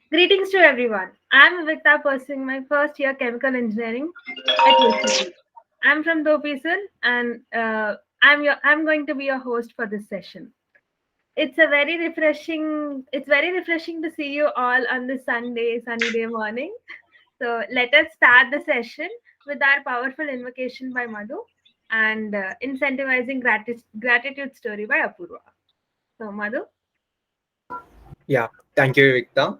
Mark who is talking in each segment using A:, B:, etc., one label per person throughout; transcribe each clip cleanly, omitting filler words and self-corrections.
A: Greetings to everyone. I'm Vikta pursuing my first year chemical engineering at UCT. I'm from Dopisan and I'm going to be your host for this session. It's very refreshing to see you all on this sunny day morning. So let us start the session with our powerful invocation by Madhu and incentivizing gratitude story by Apurva. So Madhu.
B: Yeah, thank you, Victor.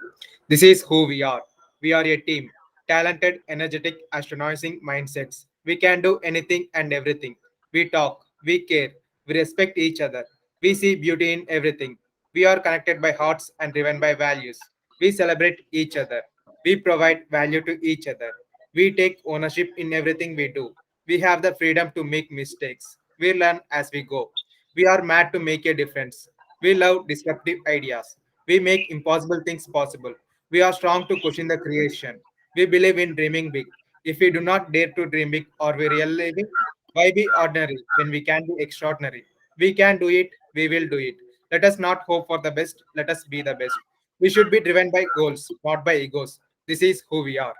B: This is who we are. We are a team, talented, energetic, astonishing mindsets. We can do anything and everything. We talk, we care, we respect each other. We see beauty in everything. We are connected by hearts and driven by values. We celebrate each other. We provide value to each other. We take ownership in everything we do. We have the freedom to make mistakes. We learn as we go. We are mad to make a difference. We love disruptive ideas. We make impossible things possible. We are strong to question the creation. We believe in dreaming big. If we do not dare to dream big, or we really live it, why be ordinary when we can be extraordinary? We can do it, we will do it. Let us not hope for the best, let us be the best. We should be driven by goals, not by egos. This is who we are.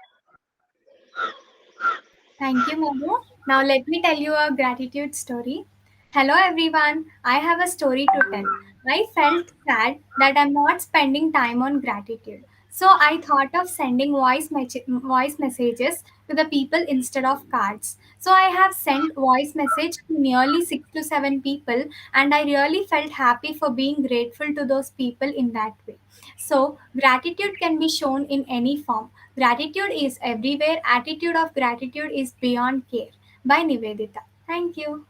C: Thank you, Madhu. Now let me tell you a gratitude story. Hello everyone, I have a story to tell. I felt sad that I'm not spending time on gratitude. So I thought of sending voice messages to the people instead of cards. So I have sent voice message to nearly 6 to 7 people and I really felt happy for being grateful to those people in that way. So gratitude can be shown in any form. Gratitude is everywhere. Attitude of gratitude is beyond care. By Nivedita. Thank you.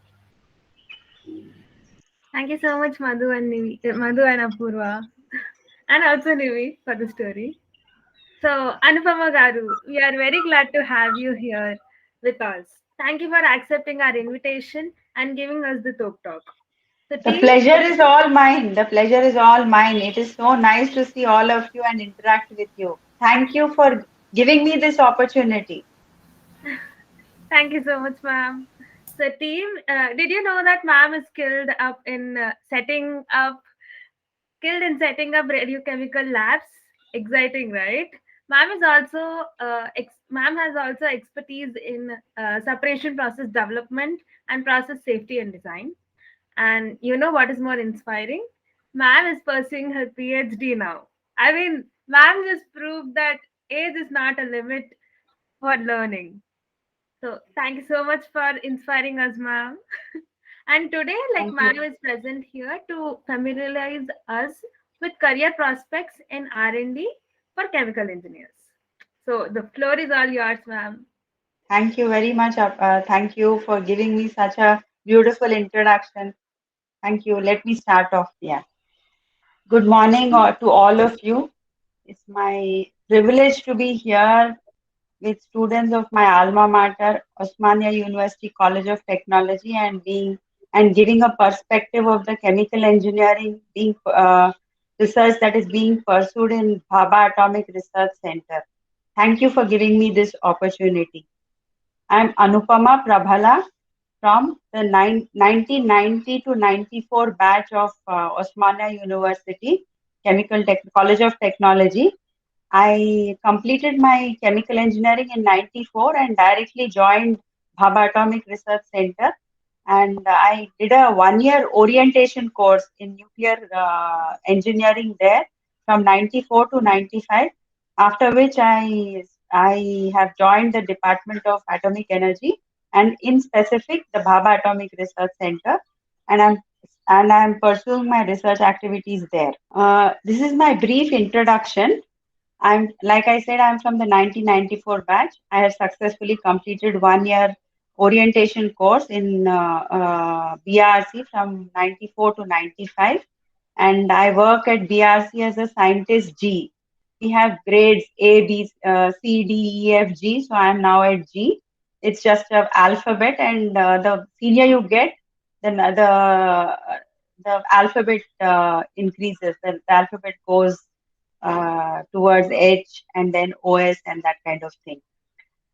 A: Thank you so much, Madhu and Apurva, and also Nivi for the story. So, Anupama Garu, we are very glad to have you here with us. Thank you for accepting our invitation and giving us the talk. So,
D: The
A: team,
D: pleasure is all mine. The pleasure is all mine. It is so nice to see all of you and interact with you. Thank you for giving me this opportunity.
A: thank you so much, ma'am. So, team, did you know that ma'am is skilled in setting up radiochemical labs? Exciting, right? Ma'am has also expertise in separation process development and process safety and design. And you know what is more inspiring? Ma'am is pursuing her PhD now. I mean, ma'am just proved that age is not a limit for learning. So thank you so much for inspiring us, ma'am. And today, like
D: Thank you.
A: ma'am is present here to familiarize us with career prospects in R&D for chemical engineers. So the floor is all yours, ma'am.
D: Thank you very much. Thank you for giving me such a beautiful introduction. Thank you. Let me start off. Yeah. Good morning to all of you. It's my privilege to be here with students of my alma mater, Osmania University College of Technology, and giving a perspective of the chemical engineering being research that is being pursued in Bhabha Atomic Research Center. Thank you for giving me this opportunity. I'm Anupama Prabhala from the 1990 to 94 batch of Osmania University College of Technology. I completed my chemical engineering in 94 and directly joined Bhabha Atomic Research Center. And I did a 1 year orientation course in nuclear engineering there from 94 to 95. After which I have joined the Department of Atomic Energy and in specific the Bhabha Atomic Research Center. And I'm pursuing my research activities there. This is my brief introduction. Like I said, I'm from the 1994 batch. I have successfully completed 1 year orientation course in BRC from 94 to 95. And I work at BRC as a scientist G. We have grades A, B, C, D, E, F, G. So I'm now at G. It's just an alphabet, and the senior you get, then the alphabet increases. The alphabet goes towards H and then OS and that kind of thing.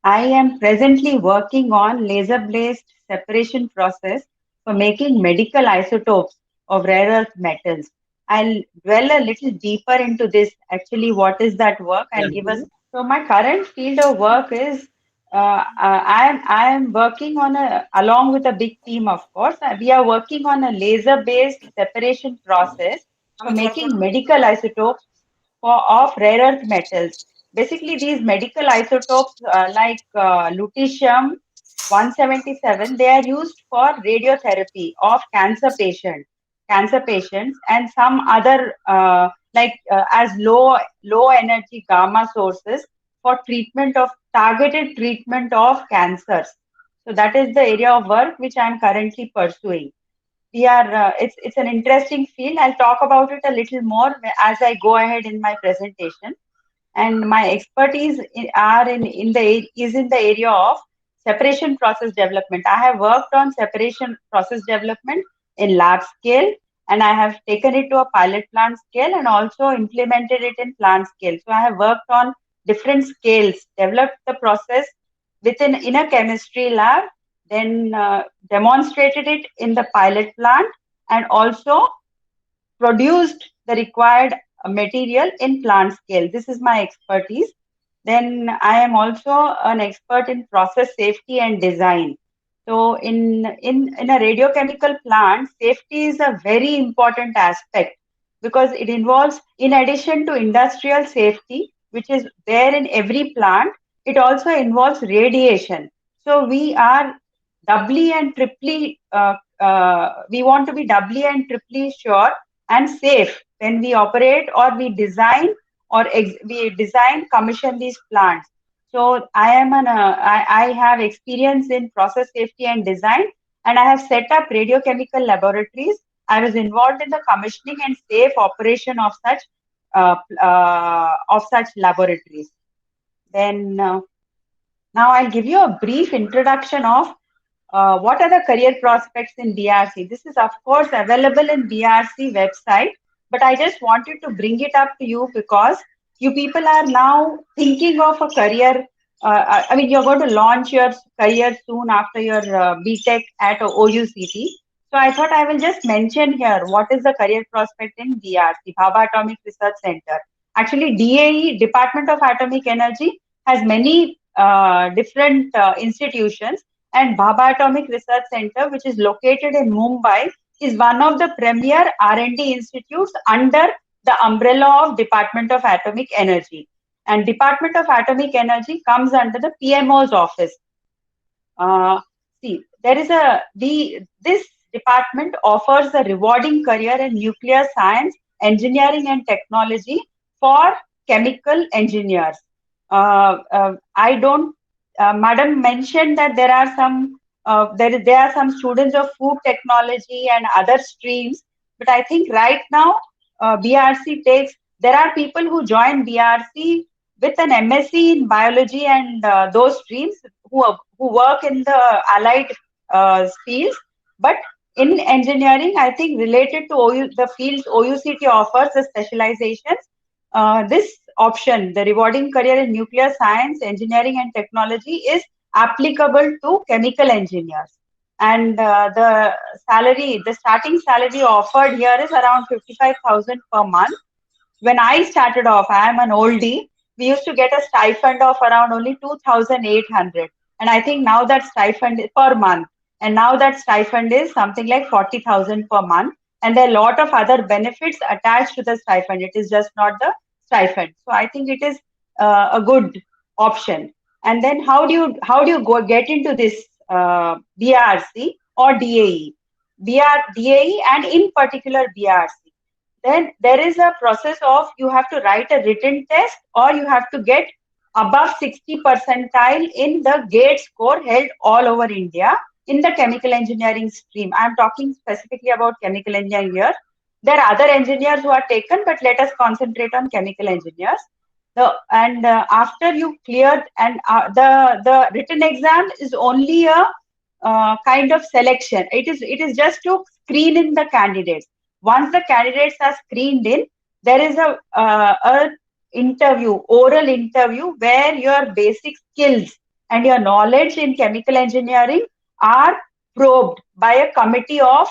D: I am presently working on laser-based separation process for making medical isotopes of rare earth metals. I'll dwell a little deeper into this. Actually, what is that work?
B: Yeah.
D: And give us. So my current field of work is I am working on along with a big team, of course. We are working on a laser-based separation process for making medical isotopes of rare earth metals. Basically, these medical isotopes like lutetium 177, they are used for radiotherapy of cancer patients, and some other as low energy gamma sources for treatment of targeted treatment of cancers. So that is the area of work which I am currently pursuing. We are it's an interesting field. I'll talk about it a little more as I go ahead in my presentation. And my expertise is in the area of separation process development. I have worked on separation process development in lab scale, and I have taken it to a pilot plant scale and also implemented it in plant scale. So I have worked on different scales, developed the process within in a chemistry lab, then demonstrated it in the pilot plant, and also produced the required material in plant scale. This is my expertise. Then I am also an expert in process safety and design. So in a radiochemical plant, safety is a very important aspect because it involves, in addition to industrial safety, which is there in every plant, it also involves radiation. So we are doubly and triply, we want to be doubly and triply sure and safe when we operate or we design we design commission these plants. So I have experience in process safety and design, and I have set up radiochemical laboratories. I was involved in the commissioning and safe operation of such laboratories. Then now I'll give you a brief introduction of what are the career prospects in BRC. This is of course available in BRC website, but I just wanted to bring it up to you because you people are now thinking of a career. I mean, you're going to launch your career soon after your BTech at OUCT. So I thought I will just mention here what is the career prospect in BRC, Bhabha Atomic Research Center. Actually, DAE, Department of Atomic Energy, has many different institutions, and Bhabha Atomic Research Center, which is located in Mumbai, is one of the premier R&D institutes under the umbrella of Department of Atomic Energy. And Department of Atomic Energy comes under the PMO's office. This department offers a rewarding career in nuclear science, engineering, and technology for chemical engineers. I don't. Madam mentioned that there are some students of food technology and other streams, but I think right now BRC there are people who join BRC with an MSc in biology and those streams who work in the allied fields, but in engineering, I think related to the fields OUCT offers the specializations. This option, the rewarding career in nuclear science, engineering, and technology, is applicable to chemical engineers. And the starting salary offered here is around 55,000 per month. When I started off, I am an oldie. We used to get a stipend of around only 2,800, and I think now that stipend is per month, and now that stipend is something like 40,000 per month. And there are a lot of other benefits attached to the stipend. It is just not the stipend. So I think it is a good option. And then how do you go get into this BRC or DAE? DAE and in particular BRC. Then there is a process of you have to write a written test or you have to get above 60 percentile in the GATE score held all over India in the chemical engineering stream. I'm talking specifically about chemical engineering here. There are other engineers who are taken, but let us concentrate on chemical engineers. After you cleared, and the written exam is only a kind of selection. It is just to screen in the candidates. Once the candidates are screened in, there is a oral interview, where your basic skills and your knowledge in chemical engineering are probed by a committee of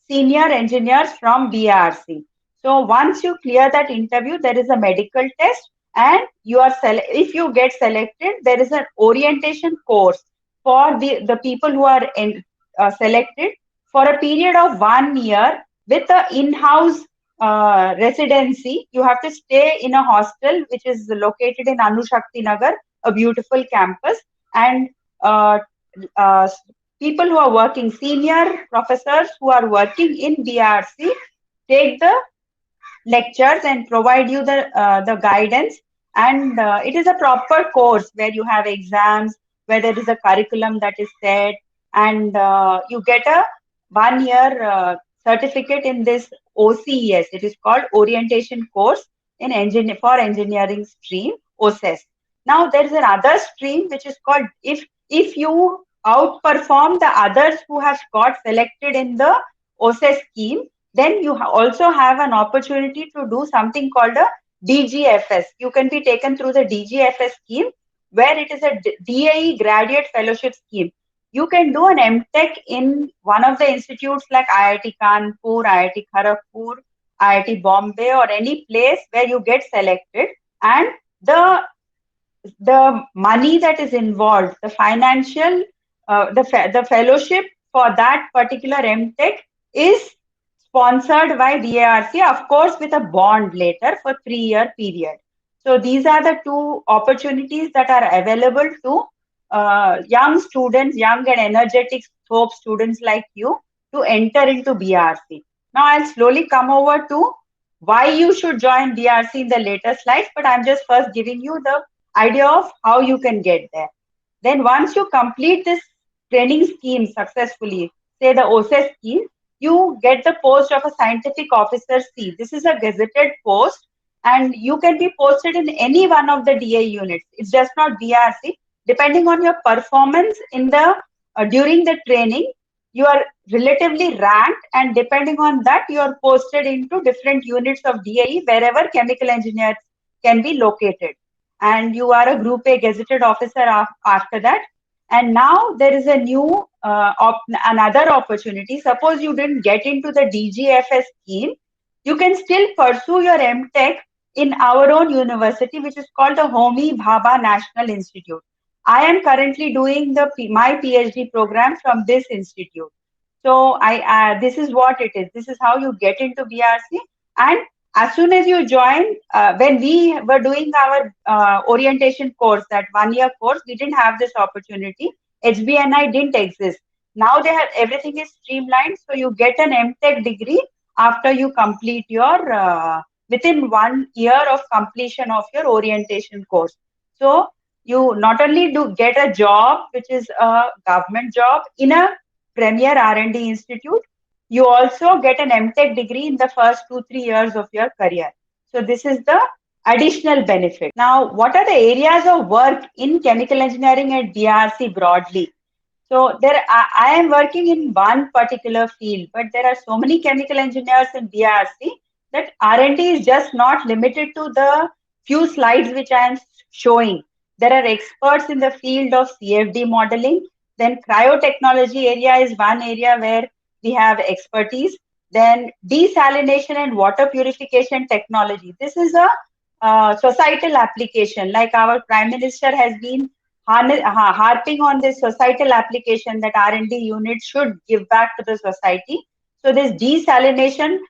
D: senior engineers from BRC. So once you clear that interview, there is a medical test, and if you get selected, there is an orientation course for the people who are selected for a period of 1 year with a in-house residency. You have to stay in a hostel which is located in Anushakti Nagar, a beautiful campus, and uh, uh, people who are working, senior professors who are working in BRC, take the lectures and provide you the guidance. And it is a proper course where you have exams, where there is a curriculum that is set, and you get a 1 year certificate in this OCES. It is called Orientation Course in for Engineering Stream, OCES. Now there is another stream which is called, if you outperform the others who have got selected in the OCES scheme, then you also have an opportunity to do something called a DGFS. You can be taken through the DGFS scheme, where it is a DAE graduate fellowship scheme. You can do an MTech in one of the institutes like IIT Kanpur, IIT Kharagpur, IIT Bombay, or any place where you get selected, and the money that is involved, the financial, the fellowship for that particular MTech is sponsored by DARC, of course, with a bond later for 3 year period. So these are the two opportunities that are available to young students, young and energetic hope students like you, to enter into BRC. Now I'll slowly come over to why you should join BRC in the later slides, but I'm just first giving you the idea of how you can get there. Then once you complete this training scheme successfully, say the OCES scheme, you get the post of a scientific officer C. This is a gazetted post, and you can be posted in any one of the DA units. It's just not BRC. Depending on your performance in the during the training, you are relatively ranked, and depending on that, you are posted into different units of DAE wherever chemical engineers can be located. And you are a Group A gazetted officer after that. And now there is a new another opportunity. Suppose you didn't get into the DGFS scheme, you can still pursue your MTech in our own university, which is called the Homi Bhabha National Institute. I am currently doing my PhD program from this institute. So this is what it is. This is how you get into BRC. And as soon as you join, when we were doing our orientation course, that 1 year course, we didn't have this opportunity. HBNI didn't exist. Now they have, everything is streamlined. So you get an MTech degree after you complete your, within 1 year of completion of your orientation course. So you not only do get a job, which is a government job in a premier R&D institute, you also get an MTech degree in the first 2-3 years of your career. So this is the additional benefit. Now, what are the areas of work in chemical engineering at BRC broadly? So I am working in one particular field, but there are so many chemical engineers in BRC that R&D is just not limited to the few slides which I am showing. There are experts in the field of CFD modeling. Then cryotechnology area is one area where we have expertise. Then desalination and water purification technology. This is a societal application. Like our Prime Minister has been harping on this societal application that R&D units should give back to the society. So this desalination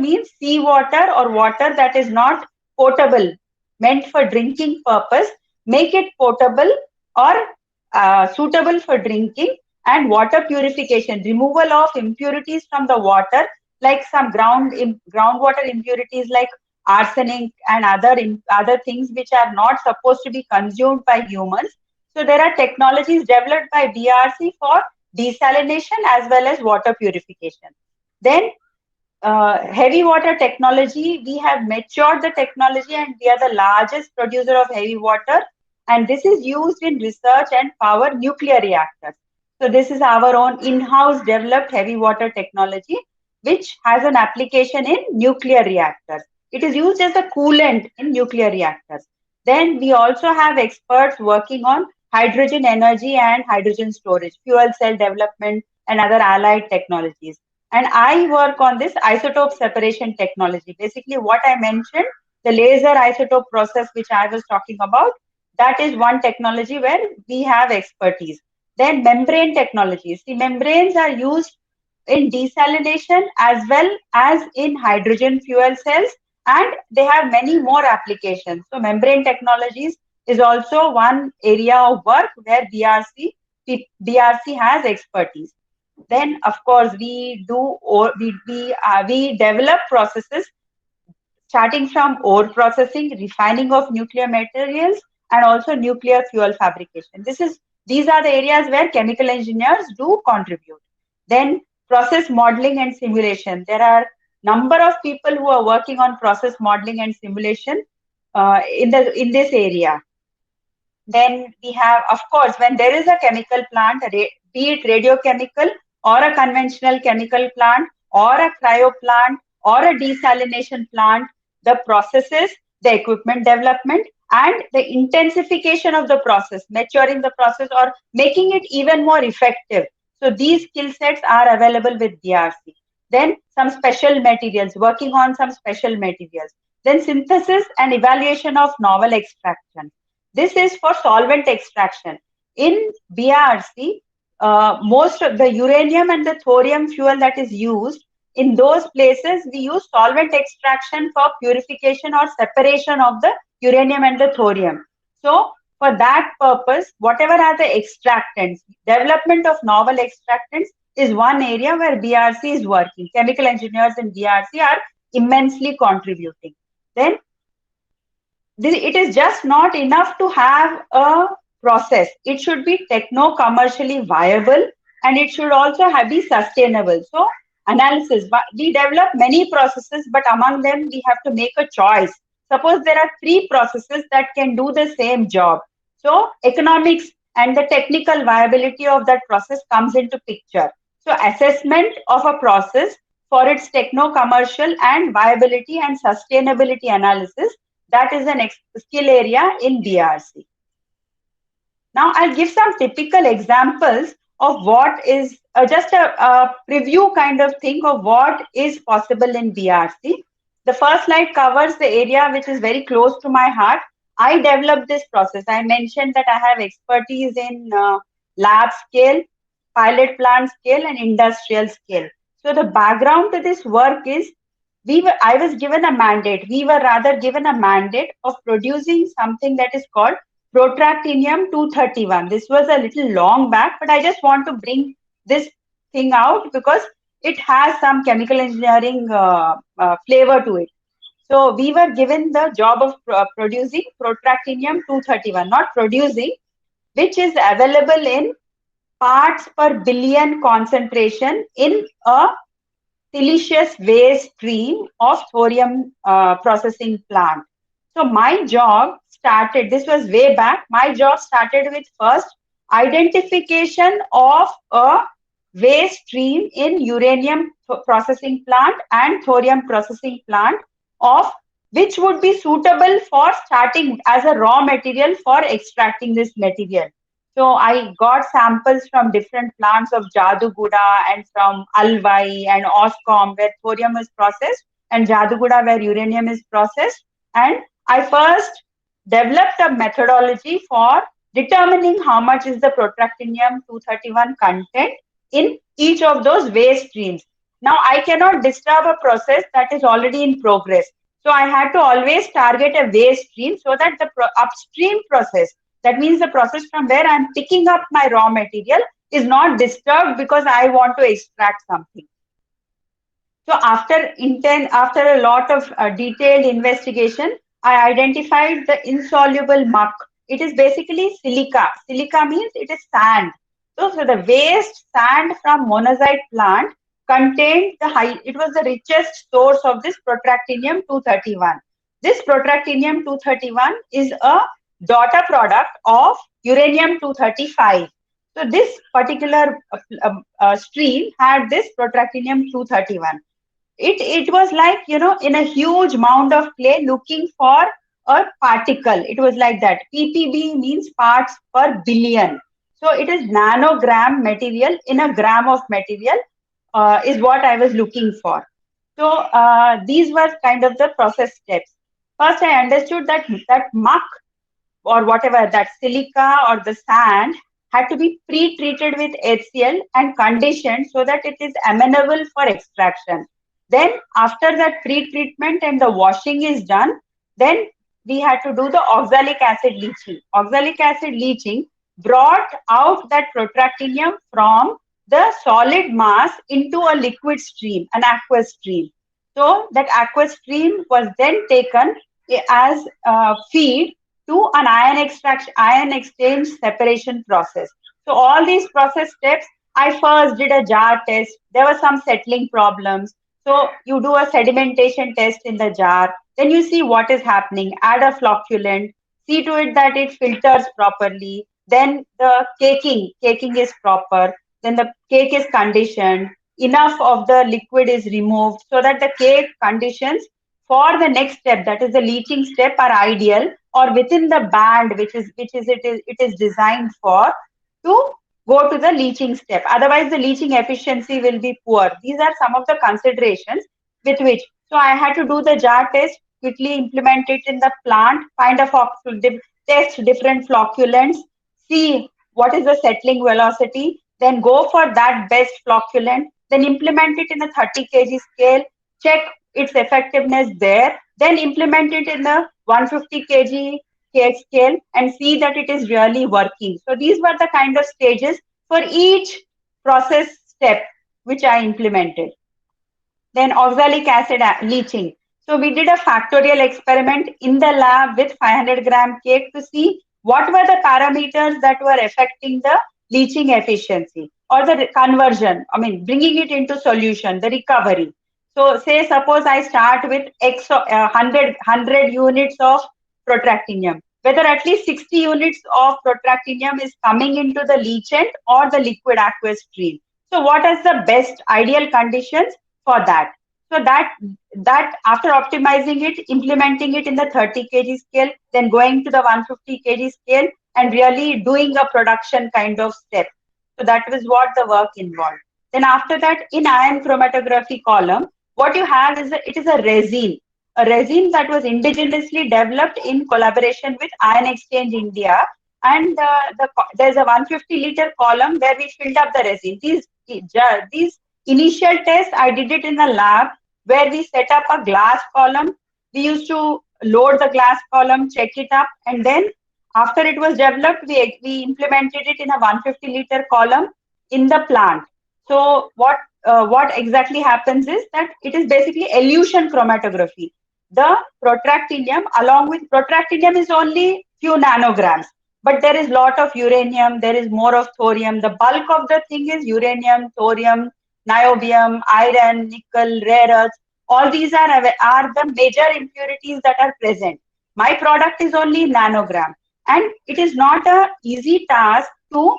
D: means seawater or water that is not potable, meant for drinking purpose, make it potable or suitable for drinking. And water purification, removal of impurities from the water, like some groundwater impurities like arsenic and other things which are not supposed to be consumed by humans. So there are technologies developed by BRC for desalination as well as water purification. Then heavy water technology, we have matured the technology and we are the largest producer of heavy water. And this is used in research and power nuclear reactors. So this is our own in-house developed heavy water technology, which has an application in nuclear reactors. It is used as a coolant in nuclear reactors. Then we also have experts working on hydrogen energy and hydrogen storage, fuel cell development, and other allied technologies. and I work on this isotope separation technology. Basically, what I mentioned, the laser isotope process, which I was talking about, that is one technology where we have expertise. Then membrane technologies. The membranes are used in desalination as well as in hydrogen fuel cells, and they have many more applications. So membrane technologies is also one area of work where BRC has expertise. Then of course we do, or we develop processes starting from ore processing, refining of nuclear materials, and also nuclear fuel fabrication. These are the areas where chemical engineers do contribute. Then process modeling and simulation. There are number of people who are working on process modeling and simulation in this area. Then we have, of course, when there is a chemical plant, be it radiochemical or a conventional chemical plant or a cryo plant or a desalination plant, the processes, the equipment development, and the intensification of the process, maturing the process or making it even more effective. So these skill sets are available with DRC. Then some special materials, working on some special materials. Then synthesis and evaluation of novel extraction. This is for solvent extraction. In BRC, most of the uranium and the thorium fuel that is used, in those places, we use solvent extraction for purification or separation of the uranium and the thorium. So for that purpose, whatever are the extractants, development of novel extractants is one area where BRC is working. Chemical engineers in BRC are immensely contributing. Then it is just not enough to have a process. It should be techno-commercially viable, and it should also be sustainable. So analysis, we develop many processes, but among them we have to make a choice. Suppose there are 3 processes that can do the same job. So economics and the technical viability of that process comes into picture. So assessment of a process for its techno-commercial and viability and sustainability analysis, that is an skill area in BRC. Now I'll give some typical examples of what is just a preview kind of thing of what is possible in BRC. The first slide covers the area which is very close to my heart. I developed this process. I mentioned that I have expertise in lab scale, pilot plant scale, and industrial scale. So the background to this work is I was given a mandate. We were rather given a mandate of producing something that is called Protractinium-231. This was a little long back, but I just want to bring this thing out because it has some chemical engineering flavor to it. So we were given the job of producing Protractinium-231, not producing, which is available in parts per billion concentration in a silicious waste stream of thorium processing plant. So my job started, this was way back, my job started with first identification of a waste stream in uranium processing plant and thorium processing plant of which would be suitable for starting as a raw material for extracting this material. So I got samples from different plants of Jaduguda and from Alvai and Oscom where thorium is processed and Jaduguda where uranium is processed. And I first developed a methodology for determining how much is the Protractinium-231 content in each of those waste streams. Now I cannot disturb a process that is already in progress. So I had to always target a waste stream so that the upstream process, that means the process from where I'm picking up my raw material, is not disturbed because I want to extract something. So after a lot of detailed investigation, I identified the insoluble muck. It is basically silica. Silica means it is sand. So the waste sand from monazite plant contained it was the richest source of this Protractinium-231. This Protractinium-231 is a daughter product of uranium-235. So this particular stream had this Protractinium-231. It was like, in a huge mound of clay looking for a particle. It was like that. ppb means parts per billion. So it is nanogram material in a gram of material. is what I was looking for. So these were kind of the process steps. First, I understood that muck or whatever, that silica or the sand, had to be pre-treated with HCl and conditioned so that it is amenable for extraction. Then after that pre-treatment and the washing is done, then we had to do the oxalic acid leaching. Oxalic acid leaching brought out that protractinium from the solid mass into a liquid stream, an aqueous stream. So that aqueous stream was then taken as feed to an ion exchange separation process. So all these process steps, I first did a jar test. There were some settling problems. So you do a sedimentation test in the jar. Then you see what is happening. Add a flocculant. See to it that it filters properly. Then the caking is proper. Then the cake is conditioned. Enough of the liquid is removed so that the cake conditions for the next step, that is the leaching step, are ideal or within the band it is designed for to go to the leaching step. Otherwise, the leaching efficiency will be poor. These are some of the considerations with which. So I had to do the jar test, quickly implement it in the plant, find test different flocculants, see what is the settling velocity, then go for that best flocculant, then implement it in a 30 kg scale, check its effectiveness there, then implement it in the 150 kg cake scale and see that it is really working. So these were the kind of stages for each process step which I implemented. Then oxalic acid leaching. So we did a factorial experiment in the lab with 500 gram cake to see what were the parameters that were affecting the leaching efficiency or the conversion, bringing it into solution, the recovery. So say suppose I start with 100 units of protractinium, whether at least 60 units of protractinium is coming into the leachant or the liquid aqueous stream. So what is the best ideal conditions for that? So that after optimizing it, implementing it in the 30 kg scale, then going to the 150 kg scale and really doing a production kind of step. So that was what the work involved. Then after that, in ion chromatography column, what you have is it is a resin that was indigenously developed in collaboration with Ion Exchange India. And there's a 150 liter column where we filled up the resin. These initial tests, I did it in the lab where we set up a glass column. We used to load the glass column, check it up, and then after it was developed, we implemented it in a 150 liter column in the plant. So what exactly happens is that it is basically elution chromatography. The protractinium, along with protractinium, is only few nanograms, but there is lot of uranium, there is more of thorium. The bulk of the thing is uranium, thorium, niobium, iron, nickel, rare earths. All these are the major impurities that are present. My product is only nanogram, and it is not an easy task to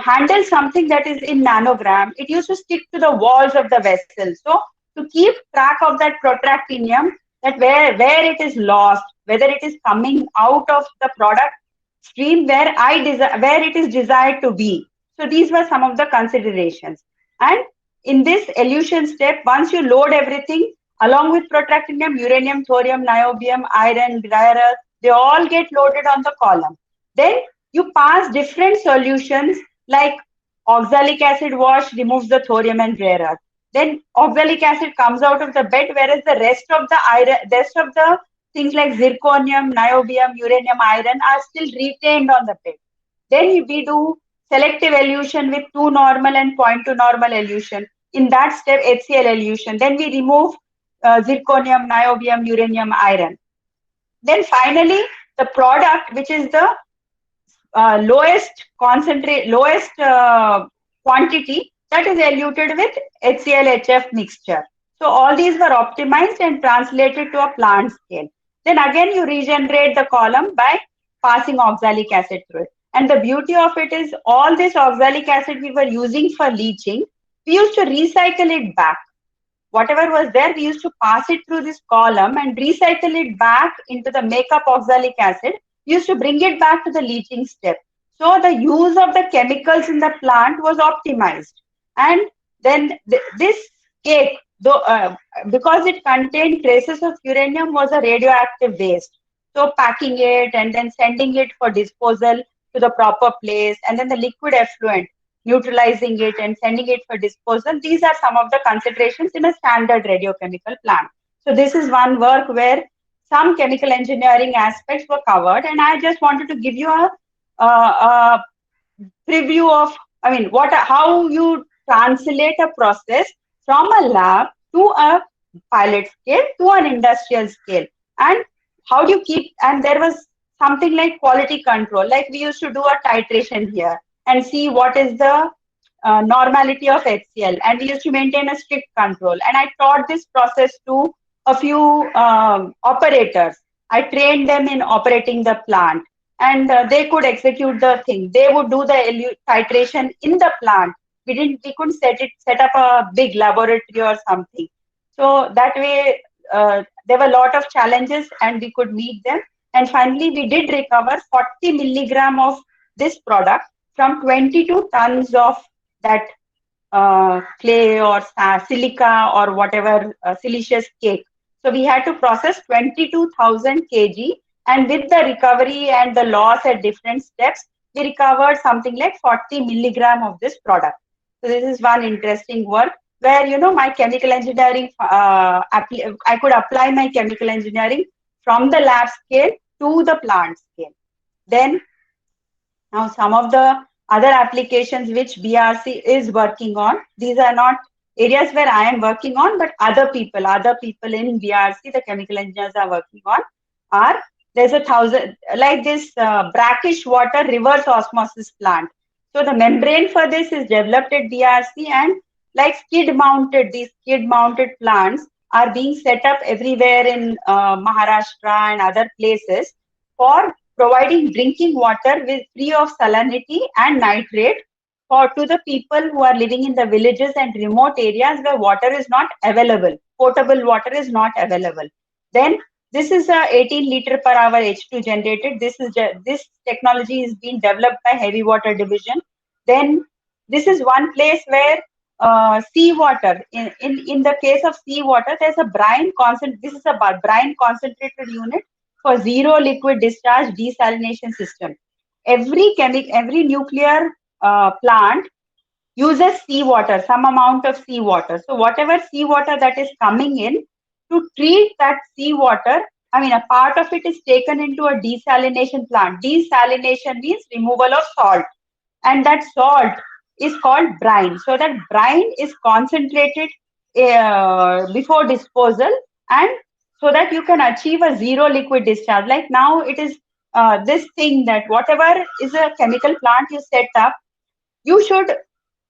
D: handle something that is in nanogram. It used to stick to the walls of the vessel. So to keep track of that protractinium, that where it is lost, whether it is coming out of the product stream where it is desired to be. So these were some of the considerations. And in this elution step, once you load everything along with protractinium, uranium, thorium, niobium, iron, rare earth, they all get loaded on the column. Then you pass different solutions like oxalic acid wash removes the thorium and rare earth. Then oxalic acid comes out of the bed, whereas the rest of the things like zirconium, niobium, uranium, iron are still retained on the bed. Then we do selective elution with 2 normal and 0.2 normal elution. In that step, HCl elution. Then we remove zirconium, niobium, uranium, iron. Then finally, the product, which is the lowest quantity, that is eluted with HCl-HF mixture. So all these were optimized and translated to a plant scale. Then again, you regenerate the column by passing oxalic acid through it. And the beauty of it is all this oxalic acid we were using for leaching, we used to recycle it back. Whatever was there, we used to pass it through this column and recycle it back into the makeup oxalic acid. We used to bring it back to the leaching step. So the use of the chemicals in the plant was optimized. And Then this cake, though, because it contained traces of uranium, was a radioactive waste. So packing it and then sending it for disposal to the proper place, and then the liquid effluent, neutralizing it and sending it for disposal. These are some of the considerations in a standard radiochemical plant. So this is one work where some chemical engineering aspects were covered, and I just wanted to give you a preview of, how you translate a process from a lab to a pilot scale to an industrial scale, and how do you keep, and there was something like quality control, like we used to do a titration here and see what is the normality of HCl, and we used to maintain a strict control. And I taught this process to a few operators. I trained them in operating the plant, and they could execute the thing. They would do the titration in the plant. We couldn't set up a big laboratory or something. So that way, there were a lot of challenges, and we could meet them. And finally, we did recover 40 milligram of this product from 22 tons of that clay or silica or whatever siliceous cake. So we had to process 22,000 kg, and with the recovery and the loss at different steps, we recovered something like 40 milligram of this product. So this is one interesting work where, my chemical engineering, I could apply my chemical engineering from the lab scale to the plant scale. Then now some of the other applications which BRC is working on, these are not areas where I am working on, but other people in BRC, the chemical engineers are working on, there's 1,000, like this brackish water reverse osmosis plant. So the membrane for this is developed at BRC, and like these skid mounted plants are being set up everywhere in Maharashtra and other places for providing drinking water with free of salinity and nitrate to the people who are living in the villages and remote areas where water is not available. Potable water is not available. Then this is a 18 liter per hour H2 generated. This technology is being developed by Heavy Water Division. Then this is one place where seawater, in the case of seawater, there's a brine concentrated. This is a brine concentrated unit for zero liquid discharge desalination system. Every nuclear plant uses seawater, some amount of seawater. So whatever seawater that is coming in, to treat that seawater, a part of it is taken into a desalination plant. Desalination means removal of salt, and that salt is called brine. So that brine is concentrated before disposal, and so that you can achieve a zero liquid discharge. Like now it is this thing that whatever is a chemical plant you set up, you should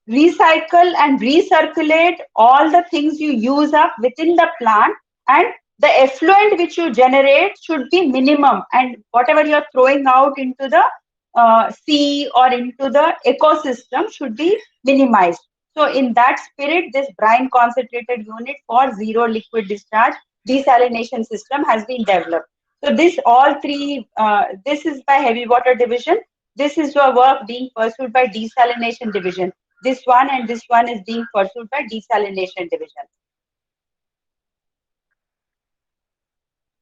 D: recycle and recirculate all the things you use up within the plant, and the effluent which you generate should be minimum, and whatever you're throwing out into the sea or into the ecosystem should be minimized. So in that spirit, this brine concentrated unit for zero liquid discharge desalination system has been developed. So this is by Heavy Water Division. This is your work being pursued by Desalination Division. This one and this one is being pursued by Desalination Division.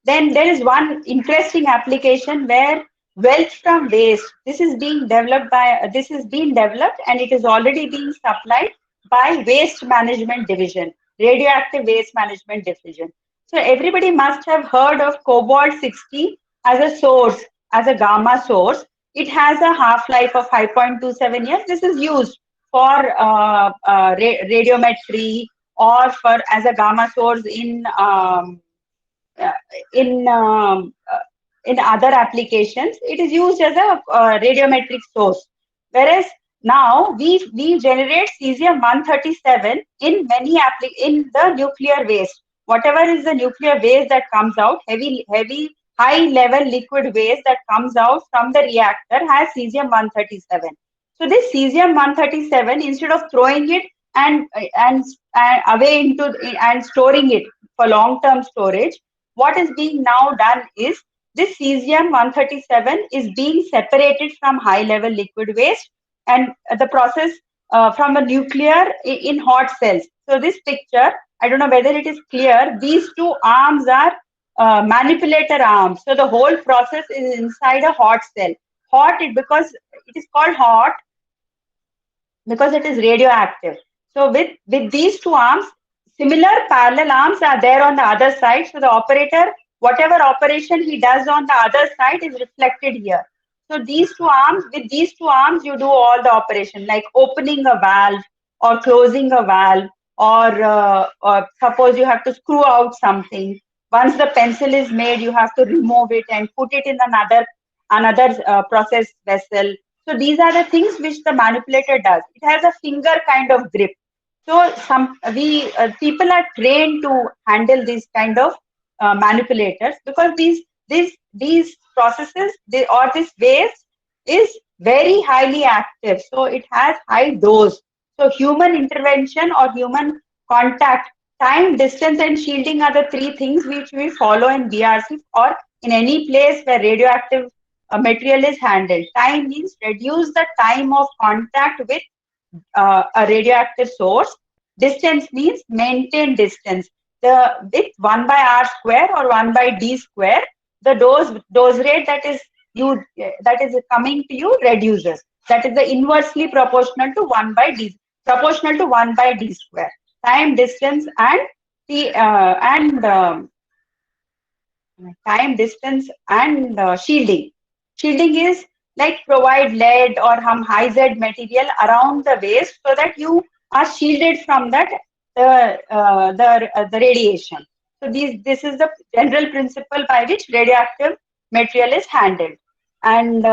D: Then there is one interesting application where wealth from waste. This is being developed and it is already being supplied by Waste Management Division, Radioactive Waste Management Division. So everybody must have heard of cobalt-60 as a source, as a gamma source. It has a half-life of 5.27 years. This is used for radiometry or as a gamma source in other applications. It is used as a radiometric source. Whereas now we generate cesium-137 in in the nuclear waste. Whatever is the nuclear waste that comes out, heavy high-level liquid waste that comes out from the reactor has cesium-137. So this cesium-137, instead of throwing it and away into and storing it for long-term storage, what is being now done is this cesium-137 is being separated from high-level liquid waste, and the process from a nuclear in hot cells. So this picture, I don't know whether it is clear. These two arms are manipulator arms. So the whole process is inside a hot cell. Hot because it is called hot because it is radioactive. So with these two arms, similar parallel arms are there on the other side. So the operator, whatever operation he does on the other side is reflected here. So these two arms, with these two arms, you do all the operation like opening a valve or closing a valve, or suppose you have to screw out something. Once the pencil is made, you have to remove it and put it in another process vessel. So these are the things which the manipulator does. It has a finger kind of grip. So people are trained to handle these kind of manipulators, because these processes or this waste is very highly active. So it has high dose. So human intervention or human contact, time, distance, and shielding are the three things which we follow in BRC or in any place where radioactive material is handled. Time means reduce the time of contact with a radioactive source. Distance means maintain distance. With 1 by r square or 1 by d square, the dose rate that is coming to you reduces. That is the inversely proportional to 1 by d square. Time, distance, and time, distance, and shielding. Shielding is like provide lead or high Z material around the waste so that you are shielded from that the radiation. So this is the general principle by which radioactive material is handled. And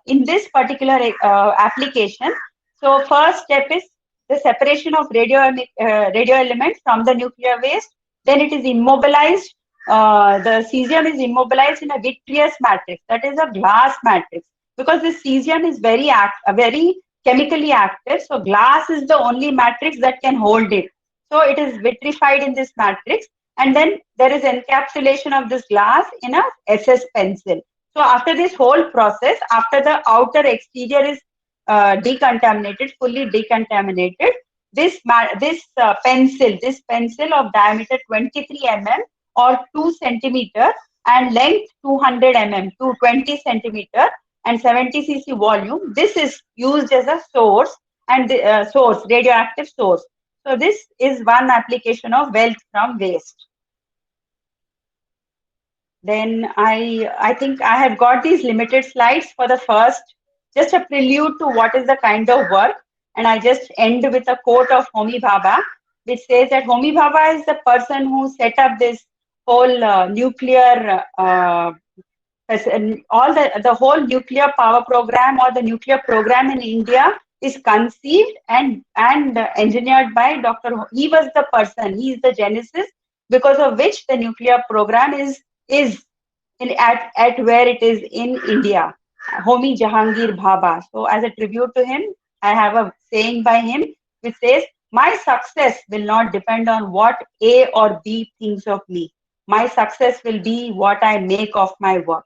D: in this particular application, so first step is the separation of radio element from the nuclear waste. Then it is immobilized. The cesium is immobilized in a vitreous matrix, that is a glass matrix, because the cesium is very chemically active. So glass is the only matrix that can hold it. So it is vitrified in this matrix, and then there is encapsulation of this glass in a SS pencil. So after this whole process, after the outer exterior is decontaminated, fully decontaminated, this pencil of diameter 23 mm or 2 centimeter and length 200 mm to 20 centimeter and 70 cc volume, this is used as a source, and radioactive source. So this is one application of wealth from waste. Then I think I have got these limited slides for the first, just a prelude to what is the kind of work. And I just end with a quote of Homi Bhabha, which says that Homi Bhabha is the person who set up this whole nuclear, all the whole nuclear power program or the nuclear program in India is conceived and engineered by Dr. He was the person, he is the genesis because of which the nuclear program is at where it is in India. Homi Jahangir Bhabha. So as a tribute to him, I have a saying by him which says, my success will not depend on what A or B thinks of me. My success will be what I make of my work.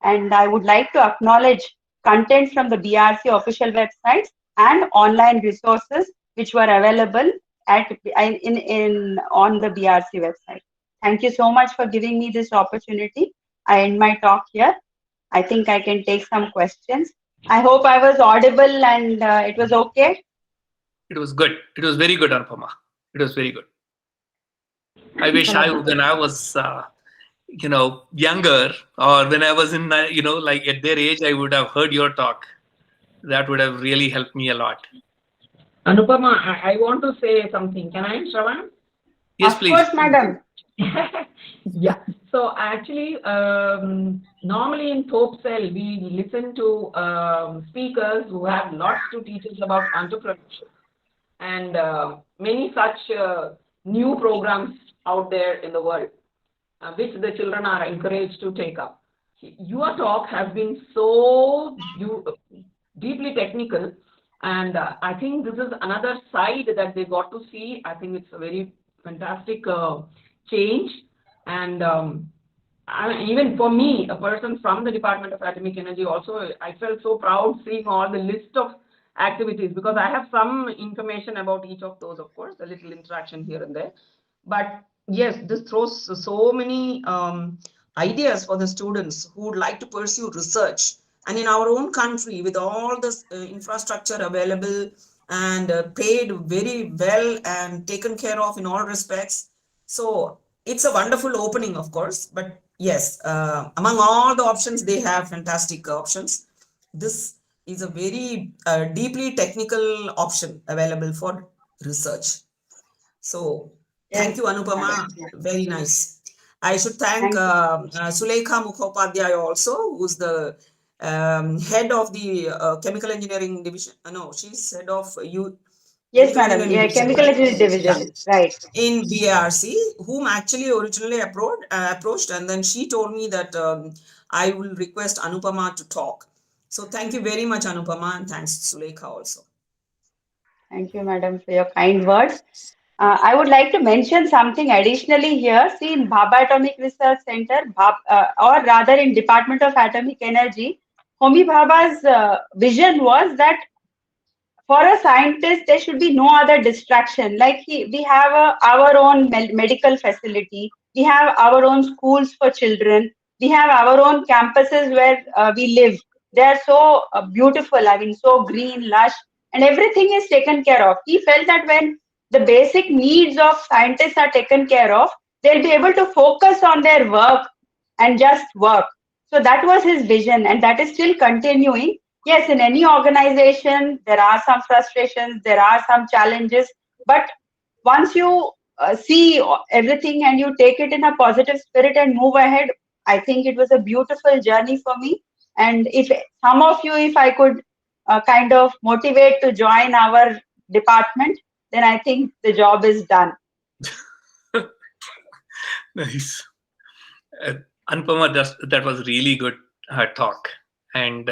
D: And I would like to acknowledge content from the BRC official websites and online resources which were available on the BRC website. Thank you so much for giving me this opportunity. I end my talk here. I think I can take some questions. I hope I was audible and it was okay.
E: It was good. It was very good, Anupama. It was very good. I wish when I was, younger, or when I was in, like at their age, I would have heard your talk. That would have really helped me a lot.
F: Anupama, I want to say something. Can I, Shravan?
E: Yes,
D: of
E: please.
D: Of course, madam.
F: Yeah. So actually, normally in TOPCell, we listen to speakers who have lots to teach us about entrepreneurship and many such new programs out there in the world, which the children are encouraged to take up. Your talk has been so deeply technical, and I think this is another side that they got to see. I think it's a very fantastic change, and even for me, a person from the Department of Atomic Energy, also I felt so proud seeing all the list of activities, because I have some information about each of those, of course, a little interaction here and there. But yes, this throws so many ideas for the students who would like to pursue research. And in our own country, with all this infrastructure available and paid very well and taken care of in all respects, so it's a wonderful opening, of course. But yes, among all the options, they have fantastic options. This is a very deeply technical option available for research. So thank
D: Yes,
F: you, Anupama.
D: madam. Yeah.
F: Very nice. I should thank
D: Thank you.
F: Sulekha Mukhopadhyay also, who's the head of the chemical engineering division. No, she's head of
D: Yes,
F: chemical
D: madam.
F: engineering
D: Yeah,
F: division,
D: chemical
F: right?
D: engineering
F: Yeah,
D: division. Right.
F: in BARC, whom actually originally approached, and then she told me that I will request Anupama to talk. So thank you very much, Anupama, and thanks Sulekha also.
D: Thank you, madam, for your kind words. I would like to mention something additionally here. See, in Bhabha Atomic Research Center, or rather in Department of Atomic Energy, Homi Bhabha's vision was that for a scientist, there should be no other distraction. Like we have our own medical facility, we have our own schools for children, we have our own campuses where we live. They are so beautiful, I mean, so green, lush, and everything is taken care of. He felt that when the basic needs of scientists are taken care of, they'll be able to focus on their work and just work. So that was his vision, and that is still continuing. Yes, in any organization, there are some frustrations, there are some challenges, but once you see everything and you take it in a positive spirit and move ahead, I think it was a beautiful journey for me. And if some of you, if I could kind of motivate to join our department, then I think the job is done.
E: Nice. Anupama, that was really good talk. And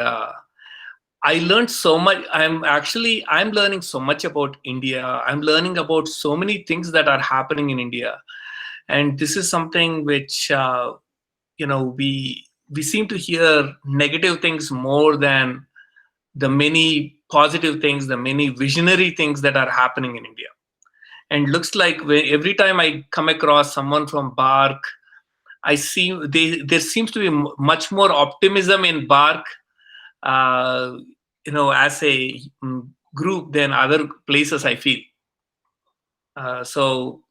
E: I learned so much. I'm learning so much about India. I'm learning about so many things that are happening in India. And this is something which, we seem to hear negative things more than the many positive things, the many visionary things that are happening in India. And looks like every time I come across someone from BARC, I see there seems to be much more optimism in BARC, as a group than other places, I feel. So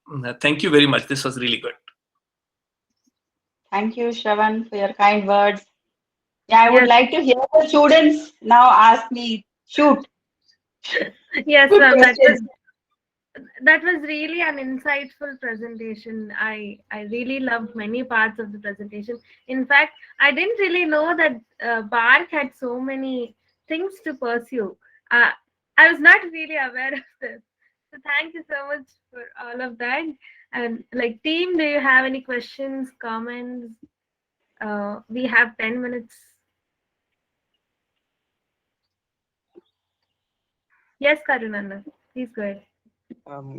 E: thank you very much. This was really good.
D: Thank you, Shravan, for your kind words. Yeah, I would
A: Yes.
D: like to hear the students now ask me, shoot.
A: Yes,
D: Good
A: ma'am.
D: questions.
A: That was really an insightful presentation. I really loved many parts of the presentation. In fact, I didn't really know that BARC had so many things to pursue. I was not really aware of this. So thank you so much for all of that. And like team, do you have any questions, comments? We have 10 minutes. Yes, Karunandan, please go ahead.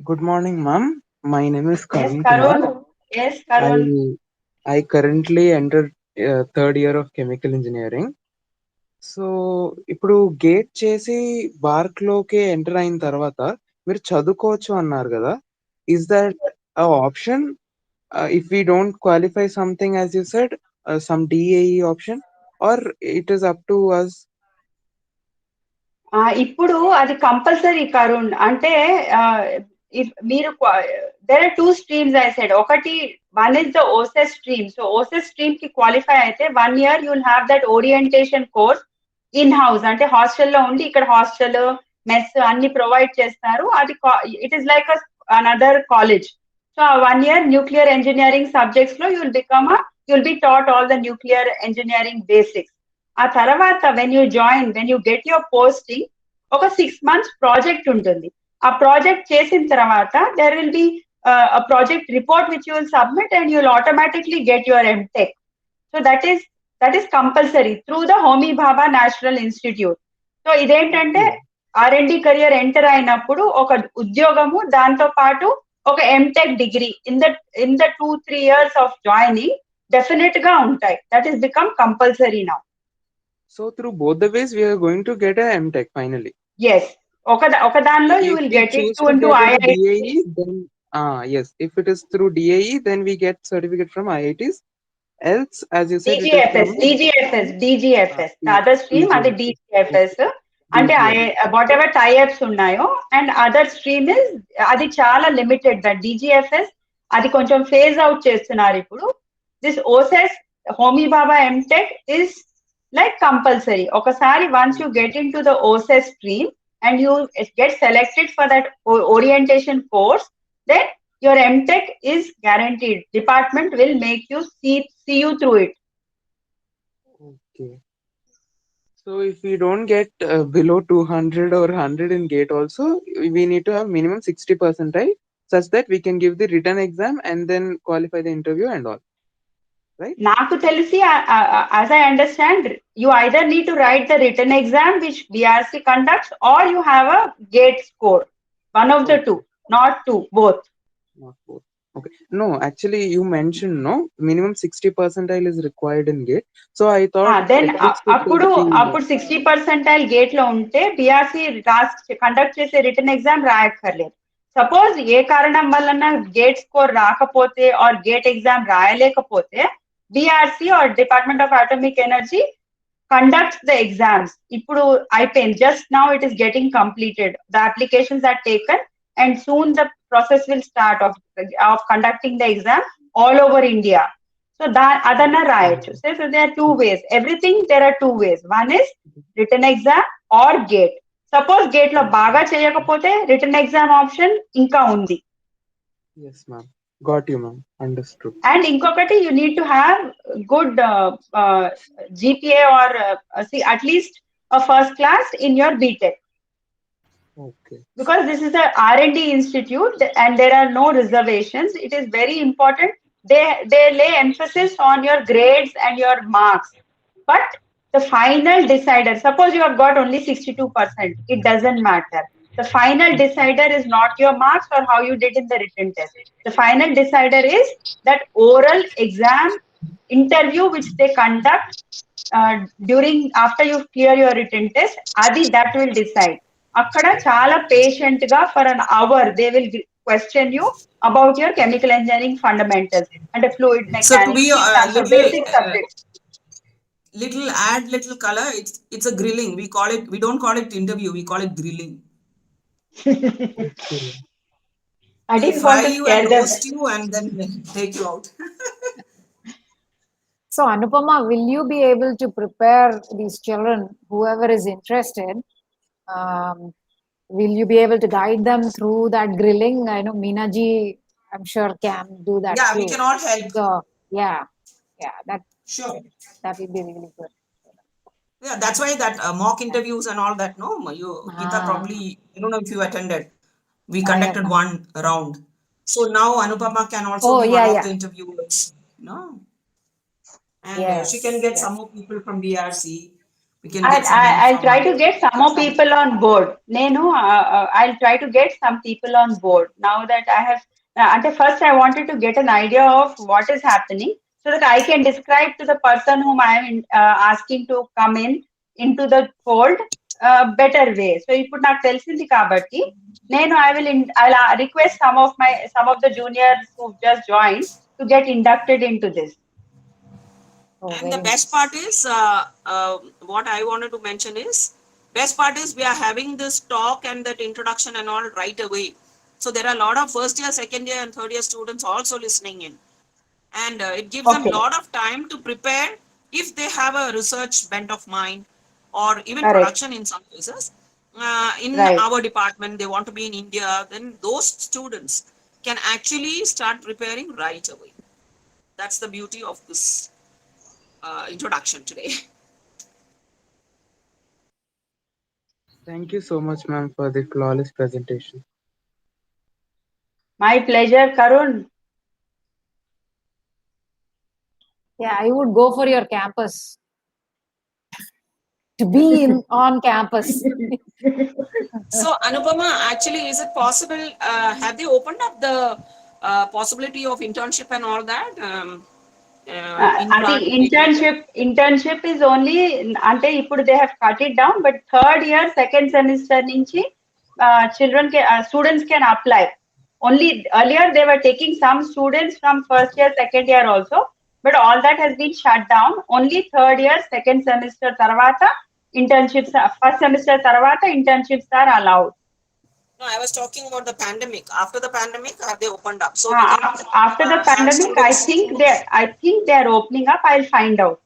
G: Good morning, ma'am. My name is
D: Yes,
G: Karun Kumar.
D: Karun. Yes, Karun.
G: I currently entered third year of chemical engineering. So ఇప్పుడు GATE చేసి BARC లోకి enter అయిన తర్వాత మీరు చదువుకోవచ్చు అన్నారు కదా, is that option if we don't qualify something as you said some DAE option or it is up to us?
D: ఇప్పుడు అది కంపల్సరీ కరుణ్. అంటే ఇఫ్ మీరు there are 2 streams I said. ఒకటి one is the OCES stream. So OCES stream కి qualify అయితే 1 year you will have that orientation course in house. అంటే హాస్టల్లో ఉండి ఇక్కడ హాస్టల్ మెస్ అన్ని ప్రొవైడ్ చేస్తారు. అది it is like another college. So 1 year nuclear engineering subjects లో you will be taught all the nuclear engineering basics. ఆ తర్వాత when you get your posting ఒక 6 months ప్రాజెక్ట్ ఉంటుంది. ఆ ప్రాజెక్ట్ చేసిన తర్వాత there will be project report which you will submit and you will automatically get your MTech. So that is compulsory through the Homi Bhabha national institute. So ఇదేంటంటే R&D career enter అయినప్పుడు ఒక ఉద్యోగము, దాంతో పాటు ఒక MTech degree in the 2-3 years of joining definite గా ఉంటాయి. That is become compulsory now.
G: So through both the ways, we are going to get a MTech finally.
D: Yes. ఒక దానిలో you
G: If
D: will
G: we
D: get it
G: choose
D: to
G: to
D: into
G: get in
D: IIT.
G: DAE, then yes, if it is through DAE, then we get certificate from IITs. Else, as you said, it is from
D: DGFS. The other stream అది DGFS. అంటే what ever tie-ups ఉన్నాయో and other stream is అది చాలా limited. The DGFS అది కొంచెం phase out చేస్తున్నారు ఇప్పుడు. This OCES Homi Bhabha MTech is like compulsory. ఒకసారి once you get into the OSES stream and you get selected for that orientation course, then your MTech is guaranteed. Department will make you see you through it.
G: Okay. So if we don't get below 200 or 100 in GATE also, we need to have minimum 60 percentile such that we can give the written exam and then qualify the interview and all. Right?
D: నాకు తెలిసి as I understand, you either need to write the written exam which BRC conducts, or you have a GATE score. One of the two, not two, both.
G: Not both. Okay. No, actually you mentioned no minimum 60 percentile is required in GATE. So I thought
D: then
G: at least it
D: అప్పుడు
G: should be-
D: అప్పుడు 60 percentile GATE లో ఉంటే BARC conduct చేసే written exam రాయక్కర్లేదు. Suppose ఏ కారణం వలన GATE score రాకపోతే ఆర్ గేట్ ఎగ్జామ్ రాయలేకపోతే BARC or department of atomic energy conducts the exams. ఇప్పుడు అయిపోయింది. Just now it is getting completed. The applications are taken and soon the process will start of conducting the exam all over India. So that adana right. So there are two ways. Everything there are two ways. One is written exam or gate. Suppose gate lo baga cheyakapothe written exam option inka undi.
G: Yes, ma'am. Got you, ma'am. Understood.
D: And inkokati, you need to have good GPA or see at least a first class in your BTech.
G: Okay.
D: Because this is a R&D institute and there are no reservations. It is very important. They lay emphasis on your grades and your marks. But the final decider, suppose you have got only 62%, it doesn't matter. The final decider is not your marks or how you did in the written test. The final decider is that oral exam interview which they conduct after you clear your written test. Adi that will decide. అక్కడ చాలా patient గా for an hour they will question you about your chemical engineering fundamentals అంటే fluid mechanics basic subjects.
H: Little color. It's a grilling. We don't call it interview. We call it grilling.
D: I didn't want to scare them.
H: Roast you and then take you out.
I: So Anupama, will you be able to prepare these children, whoever is interested? Will you be able to guide them through that grilling? I know Meena ji, I'm sure can do that.
H: Yeah,
I: too.
H: we can all help.
I: So yeah, that
H: Sure.
I: that will be really good.
H: Yeah, that's why that mock interviews and all that. No, Geeta probably. I don't know if you attended. We conducted one round. So now Anupama can also be one of the interviewers. No, and she can get some more people from BRC. We can get
D: I'll try to get some more people on board. I'll try to get some people on board now that I have. First, I wanted to get an idea of what is happening so that I can describe to the person whom I am asking to come into the fold better way. So ఇప్పుడు నాకు తెలిసింది కాబట్టి I'll request some of the juniors who've just joined to get inducted into this.
H: And the best part is, what I wanted to mention is, best part is we are having this talk and that introduction and all right away. So there are a lot of first year, second year and third year students also listening in. And it gives them a lot of time to prepare if they have a research bent of mind or even production in some cases. In our department, they want to be in India, then those students can actually start preparing right away. That's the beauty of this introduction today.
G: Thank you so much, ma'am, for the flawless presentation.
D: My pleasure, Karun.
I: Yeah, I would go for your campus. To be on campus.
H: So Anupama, actually, is it possible, have they opened up the possibility of internship and all that?
D: I think internship is only ante ippudu they have cut it down, but third year second semester nunchi students can apply. Only earlier they were taking some students from first year second year also, but all that has been shut down. Only third year second semester tarvata internships, first semester tarvata internships are allowed.
H: No, I was talking about the pandemic. After the pandemic, have they opened up? So
D: after the pandemic, I think they are opening up. I'll find out.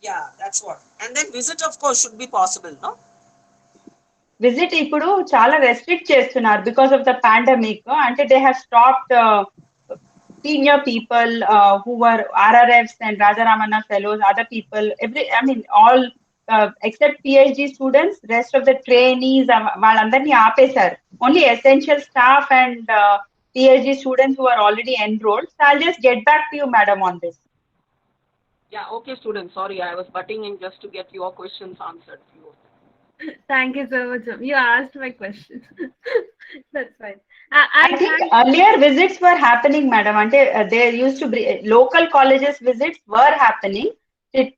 H: Yeah, that's what. And then visit, of course, should be possible, no?
D: Visit ఇప్పుడు చాలా restrict చేస్తున్నారు because of the pandemic. అంటే they have stopped senior people who were RRFs and Rajaramana fellows, other people, all except PhD students, rest of the trainees, వాళ్ళందరినీ ఆపేశారు. Only essential staff and PhD students who are already enrolled. So I'll just get back to you, madam, on this.
F: Yeah, okay, students. Sorry, I was butting in just to get your questions answered.
A: Thank you so much. You asked my question. That's fine.
D: I think earlier visits were happening, madam. There used to be local colleges visits were happening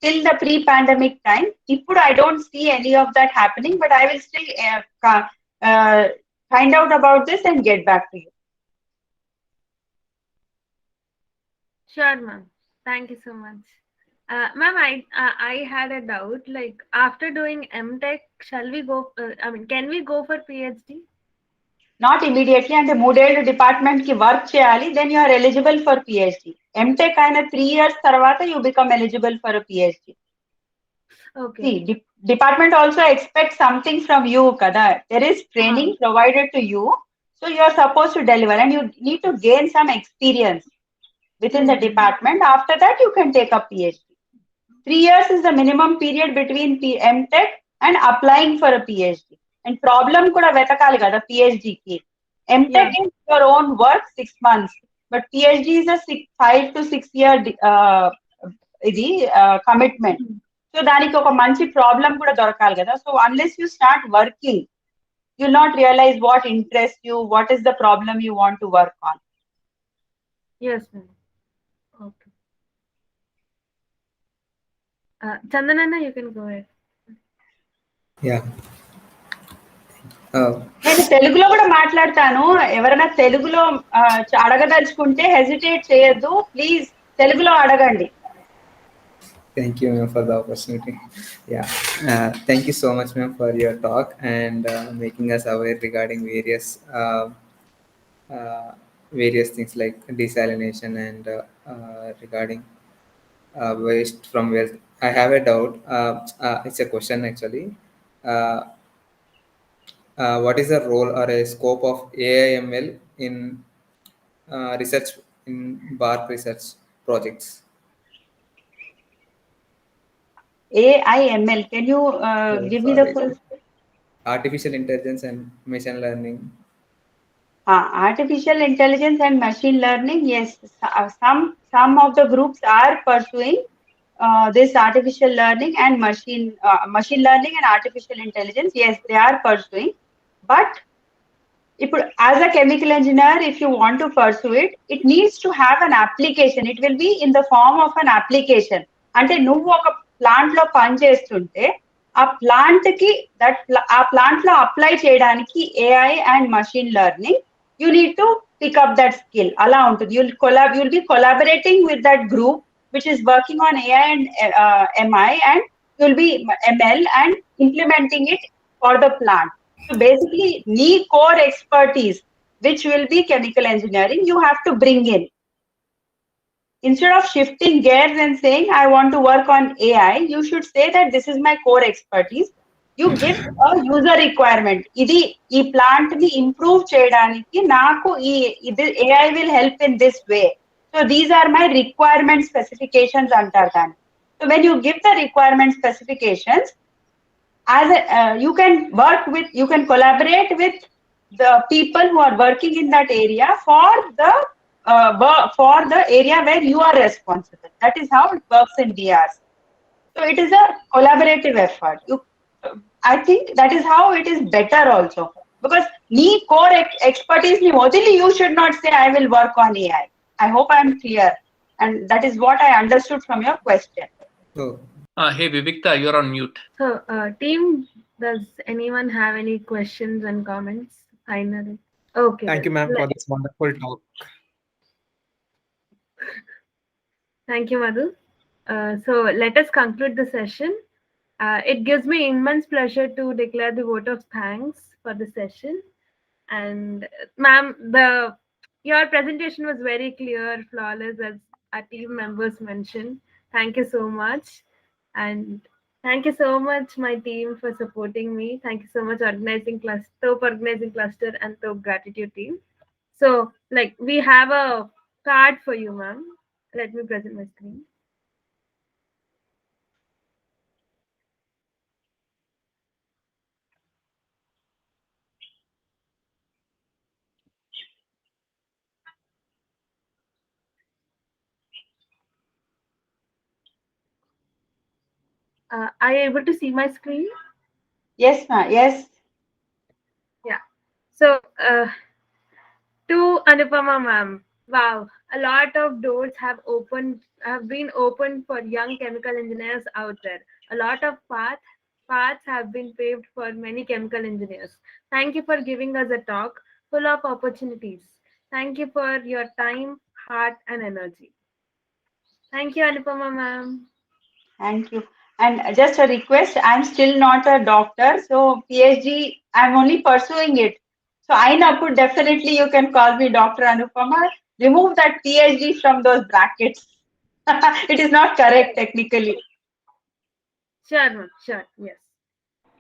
D: till the pre-pandemic time. Ippudu I don't see any of that happening, but I will still find out about this and get back to you.
A: Sure, ma'am. Thank you so much. Ma'am, I had a doubt. Like after doing MTech, shall we go? Can we go for PhD?
D: Not immediately. And the Moodle department ki work cheyali, then you are eligible for PhD. MTech aina 3 years tarvata you become eligible for a PhD.
A: Okay.
D: See, department also expects something from you, kada. There is training provided to you, so you are supposed to deliver, and you need to gain some experience within the department. After that, you can take a PhD. 3 years is the minimum period between MTech and applying for a PhD. And problem kuda vetakali kada PhD ki. MTech is your own work 6 months, but PhD is a 5 to 6 year commitment. So daniki oka manchi problem kuda dorakali kada. So unless you start working, you'll not realize what interests you, what is the problem you want to work on.
A: Yes, ma'am. Okay. Chandanana, you can go ahead.
B: Yeah.
D: నేను తెలుగులో కూడా మాట్లాడతాను. ఎవరైనా తెలుగులో అడగదలుచుకుంటే hesitate చేయొద్దు, please తెలుగులో అడగండి.
J: Thank you, ma'am, for the opportunity. Yeah, thank you so much, ma'am, for your talk and making us aware regarding various things like desalination and regarding waste from wealth. I have a doubt. It's a question actually. What is the role or a scope of AI/ML in research in BARC research projects?
D: AI/ML, can you give me the full?
J: Artificial intelligence and machine learning.
D: Artificial intelligence and machine learning, yes. Some of the groups are pursuing this artificial learning and machine learning and artificial intelligence. Yes, they are pursuing. But as a chemical engineer, if you want to pursue it, it needs to have an application. It will be in the form of an application. Ante nuvu oka plant lo pan chestunte, ఆ plant కి ఆ plant లో apply చేయడానికి AI and machine learning, you need to pick up that skill. Ala untundi. You'll be collaborating with that group which is working on AI and MI, and you'll be ML and implementing it for the plant. So basically, need core expertise, which will be chemical engineering, you have to bring in. Instead of shifting gears and saying, I want to work on AI, you should say that this is my core expertise. You give a user requirement. Ee plant ni improve cheyadaniki naaku AI will help in this way. So these are my requirement specifications antar dani. So when you give the requirement specifications, you can collaborate with the people who are working in that area for the area where you are responsible. That is how it works in DRs. So it is a collaborative effort. I think that is how it is better also, because core expertise ni modili, you should not say I will work on AI. I hope I am clear. and that is what I understood from your question.
J: Oh,
E: Hey, Vivikta, you're on mute.
A: So, team, does anyone have any questions and comments? Finally. Okay.
B: Thank you,
A: then.
B: ma'am, for this wonderful talk.
A: Thank you, Madhu. So let us conclude the session. It gives me immense pleasure to declare the vote of thanks for the session. And ma'am, your presentation was very clear, flawless, as our team members mentioned. Thank you so much. And thank you so much, my team, for supporting me. Thank you so much, TOP Organizing Cluster and TOP Gratitude team. So, like, we have a card for you, ma'am. Let me present my screen. Are you able to see my screen?
D: Yes, ma'am. Yes.
A: Yeah. So, to Anupama ma'am, wow, a lot of doors have been opened for young chemical engineers out there. A lot of paths have been paved for many chemical engineers. Thank you for giving us a talk full of opportunities. Thank you for your time, heart, and energy. Thank you, Anupama ma'am.
D: Thank you. And just a request, I'm still not a doctor, so PhD, I'm only pursuing it. So Ainapur, definitely you can call me Dr. Anupama. Remove that PhD from those brackets. It is not correct technically.
A: Sure, ma'am. Sure. Yes.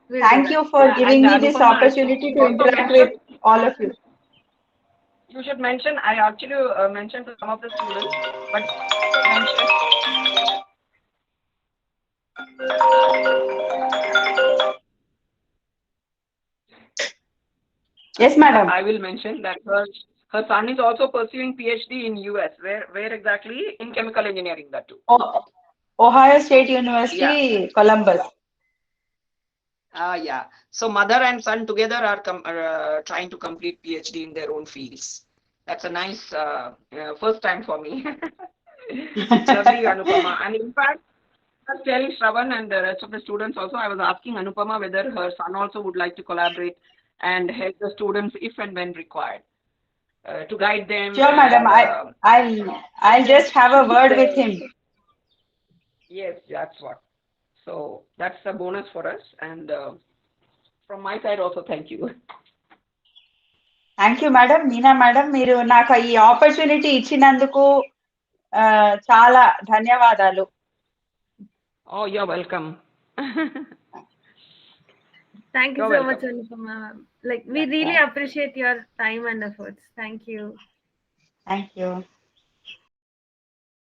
A: We'll do
D: Thank
A: that.
D: you for giving me this
F: Anupama,
D: opportunity to
F: also
D: interact with all of you.
F: you should mention, I actually mentioned to some of the students, but mention.
D: Yes, madam.
F: I will mention that her son is also pursuing PhD in US. Where exactly? In chemical engineering, that too.
D: Ohio State University, Columbus.
H: Yeah. So mother and son together are trying to complete PhD in their own fields. That's a nice first time for me. Lovely, Anupama. And in fact, I was telling Shravan and the rest of the students also, I was asking Anupama whether her son also would like to collaborate and help the students if and when required. To guide them.
D: Sure, madam. I'll just have a word with him.
F: Yes, that's what. So that's a bonus for us. And from my side also, thank you.
D: Thank you madam Meena madam మీరు నాకు ఈ opportunity ఇచ్చినందుకు చాలా ధన్యవాదాలు.
F: Oh, you're welcome.
A: Thank you
F: You're
A: so much,
F: welcome.
A: Anupama. Like, we really appreciate your time and efforts. Thank you.
D: Thank you.